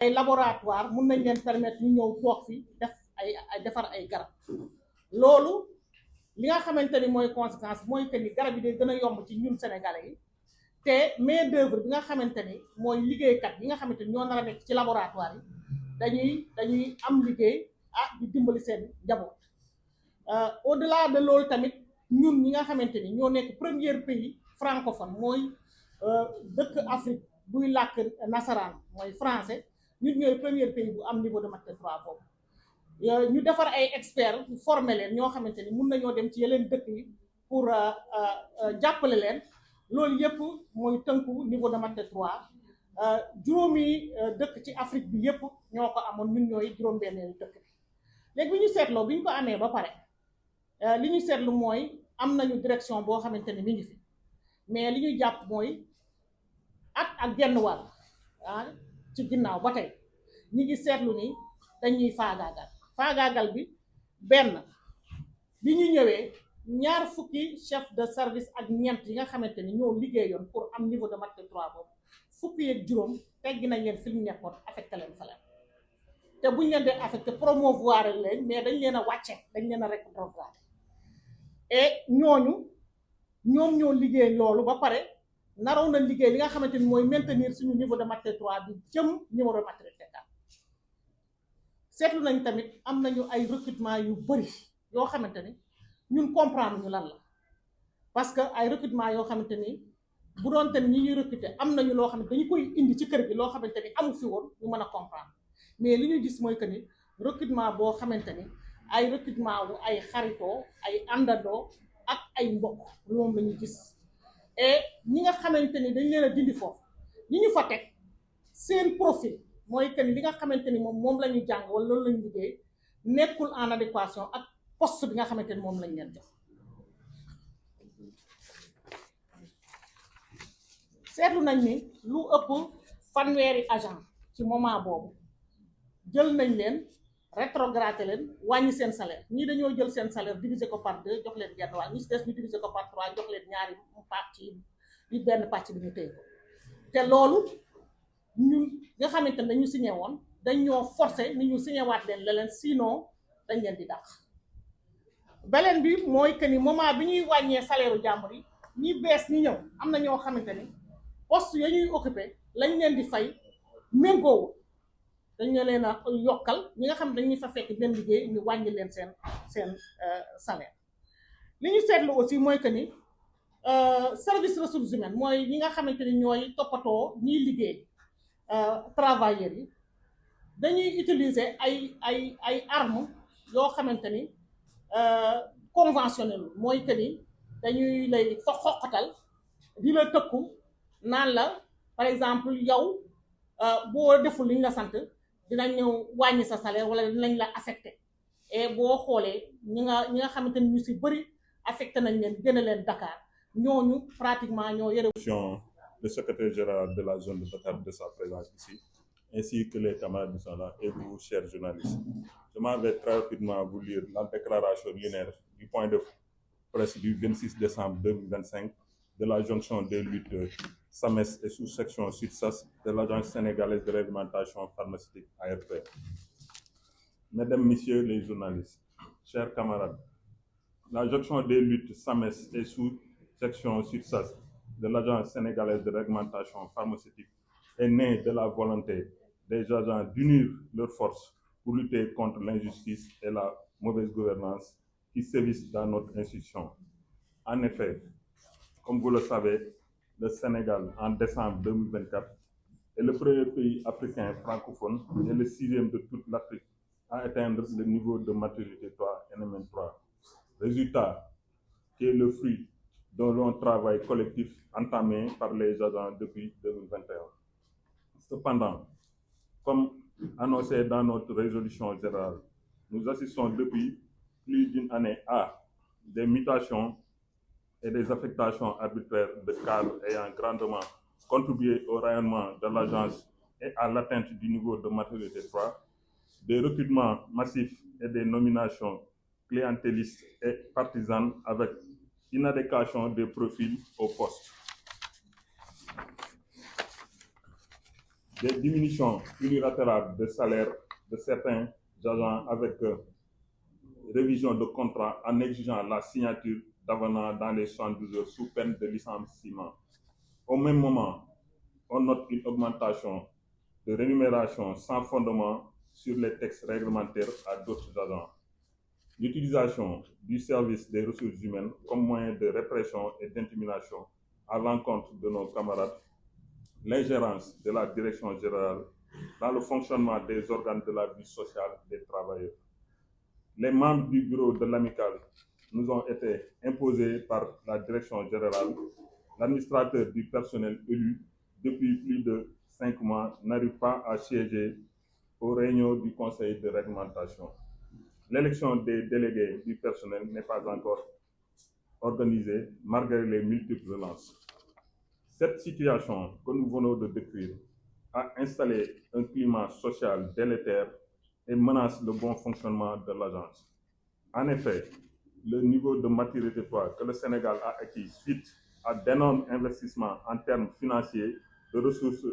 ay laboratoire mun nañ leen permettre ñu ñëw toog fi def ay defar ay garab loolu li nga xamante ni mooy conséquence mooy que ni garab yi day gën a yomb ci ñun sénégalais yi te main d'œuvre bi nga xamante ni mooy liggéeykat yi nga xamante ni ñoo nar a nekk ci laboratoire yi dañuy am liggéey di dimbali seen njaboot au delà de loolu tamit ñun ñi nga xamante ni ñoo nekk premier pays francophone mooy dëkk Afrique buy làkk nasaraan mooy français ñun ñooy premier pays bu am niveau de maîtrise 3 boobu ñu defar ay experts former leen ñoo xamante ni mun nañoo dem ci yeneen dëkk yi pour jàppale leen loolu yëpp mooy tënku niveau de maîtrise 3 juróomi dëkk ci Afrique bi yëpp ñoo ko amoon ñun ñooy juróom-benneelu dëkk bi léegi bi ñu seetloo bi ñu ko amee ba pare li ñu seetlu mooy am nañu direction boo xamante ni mi ngi fi mais li ñuy jàpp mooy ak genn wàll ci ginnaaw ba tey ñi ngi seetlu ni dañuy faagaagal bi benn bi ñu ñëwee ñaar fukki chef de service ak ñeent yi nga xamante ni ñoo liggéeyoon pour am niveau de maîtrise 3 boobu fukki ak juróom teggi nañ leen fi ñu nekkoon affecté leen fa leen te buñ leen dee affecté promouvoir leen mais dañ leen a wàcce dañ leen a rétrogradé et ñoom ñoo liggéey loolu ba pare naroon na liggéey li nga xamante ni mooy maintenir suñu niveau de maîtrise 3 bi jëm niveau de maîtrise 4 seetlu nañ tamit am nañu ay recrutement yu bëri yoo xamante ni ñun comprendre ñu lan la parce que ay recrutement yoo xamante ni bu doon te ni ñi ñuy recruter am nañu loo xam ne dañu koy indi ci kër gi loo xamante ni amu fi woon ñu mën a comprendre mais li ñu gis mooy que ni recrutement boo xamante ni ay recrutement wu ay xaritoo ay àndandoo ak ay mbokk moom la ñu gis et ñi nga xamante ni dañ leen a dindi foofu ñi ñu fa teg seen profil mooy que ni li nga xamante ni moom la ñu jàng wala loolu la ñu liggéey nekkul en adéquation ak poste bi nga xamante ni moom lañ leen jox seetlu nañ ni lu ëpp fanweeri agent ci moment boobu jël nañ leen rétrogradé leen wàññi seen salaire ñii dañoo jël seen salaire diviser ko par 2 jox leen genn wàll ñi si des ñu diviser ko par 3 jox leen ñaari pàcc yi benn pàcc bi ñu téye ko te loolu ñun nga xamante ne dañu signé woon dañ ñoo forcé ni ñu signé waat leen sinon dañ leen di dàq beneen bi mooy que ni moment bi ñuy wàññee salaire u jàmbur yi ñi bees ñi ñëw am na ñoo xamante ni poste ya ñuy occupé lañ leen di fay méngoowu dañ leen a yokkal ñi nga xam ne dañuy fa fekk benn liggéey ñu wàññi leen seen salaire li ñu seetlu aussi mooy que ni service ressources humaines mooy ñi nga xamante ni ñooy toppatoo ñiy liggéey travailleurs yi dañuy utiliser ay armes yoo xamante ni conventionnel mooy que ni dañuy lay fa xoqatal di la tëkku naan la par exemple yow boo deful li ñu la sant dinañ ñëw wàññi sa salaire wala dinañ la affecté et boo xoolee ñi nga xamante ni ñu si bëri affecté nañ leen gën a leen Dakar ñooñu pratiquement ñoo yore. Le secrétaire général de la zone de Dakar de sa présence ici, ainsi que les camarades qui sont là et vous, chers journalistes. Je m'en vais très rapidement vous lire la déclaration linéaire du point de presse du 26 décembre 2025 de la jonction des luttes SAMES et sous-section Sud-SAS de l'Agence sénégalaise de réglementation pharmaceutique ARP. Mesdames, Messieurs les journalistes, chers camarades, la jonction des luttes SAMES et sous-section Sud-SAS de l'Agence sénégalaise de réglementation pharmaceutique est née de la volonté des agents d'unir leurs forces pour lutter contre l'injustice et la mauvaise gouvernance qui sévissent dans notre institution. En effet, comme vous le savez, le Sénégal, en décembre 2024, est le premier pays africain francophone et le 6e de toute l'Afrique à atteindre le niveau de maturité 3 NMN3. Résultat qui est le fruit d'un long travail collectif entamé par les agents depuis 2021. Cependant, comme annoncé dans notre résolution générale, nous assistons depuis plus d'une année à des mutations et des affectations arbitraires de cadres ayant grandement contribué au rayonnement de l'agence et à l'atteinte du niveau de maturité 3, des recrutements massifs et des nominations clientélistes et partisanes avec inadéquation des profils au poste. des diminutions unilatérales de salaire de certains agents avec révision de contrat en exigeant la signature d'avenants dans les 72 heures sous peine de licenciement. Au même moment, on note une augmentation de rémunération sans fondement sur les textes réglementaires à d'autres agents. L'utilisation du service des ressources humaines comme moyen de répression et d'intimidation à l'encontre de nos camarades, l'ingérence de la direction générale dans le fonctionnement des organes de la vie sociale des travailleurs. Les membres du bureau de l'amicale nous ont été imposés par la direction générale. L'administrateur du personnel élu depuis plus de 5 mois n'arrive pas à siéger aux réunions du conseil de réglementation. L'élection des délégués du personnel n'est pas encore organisée malgré les multiples relances. Cette situation que nous venons de décrire a installé un climat social délétère et menace le bon fonctionnement de l'agence. En effet, le niveau de maturité que le Sénégal a acquis suite à d'énormes investissements en termes financiers, de ressources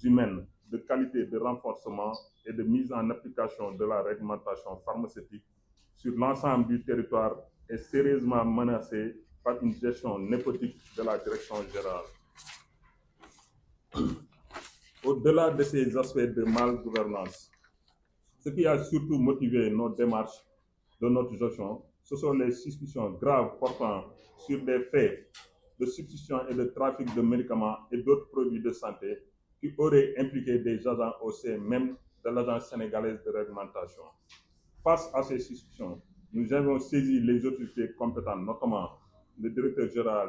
humaines, de qualité de renforcement et de mise en application de la réglementation pharmaceutique sur l'ensemble du territoire est sérieusement menacé par une gestion népotique de la direction générale. Au-delà de ces aspects de malgouvernance, ce qui a surtout motivé nos démarches de notre gestion, ce sont les suspicions graves portant sur des faits de substitution et de trafic de médicaments et d'autres produits de santé qui auraient impliqué des agents au sein même de l'Agence sénégalaise de réglementation. Face à ces suspicions, nous avons saisi les autorités compétentes, notamment le directeur général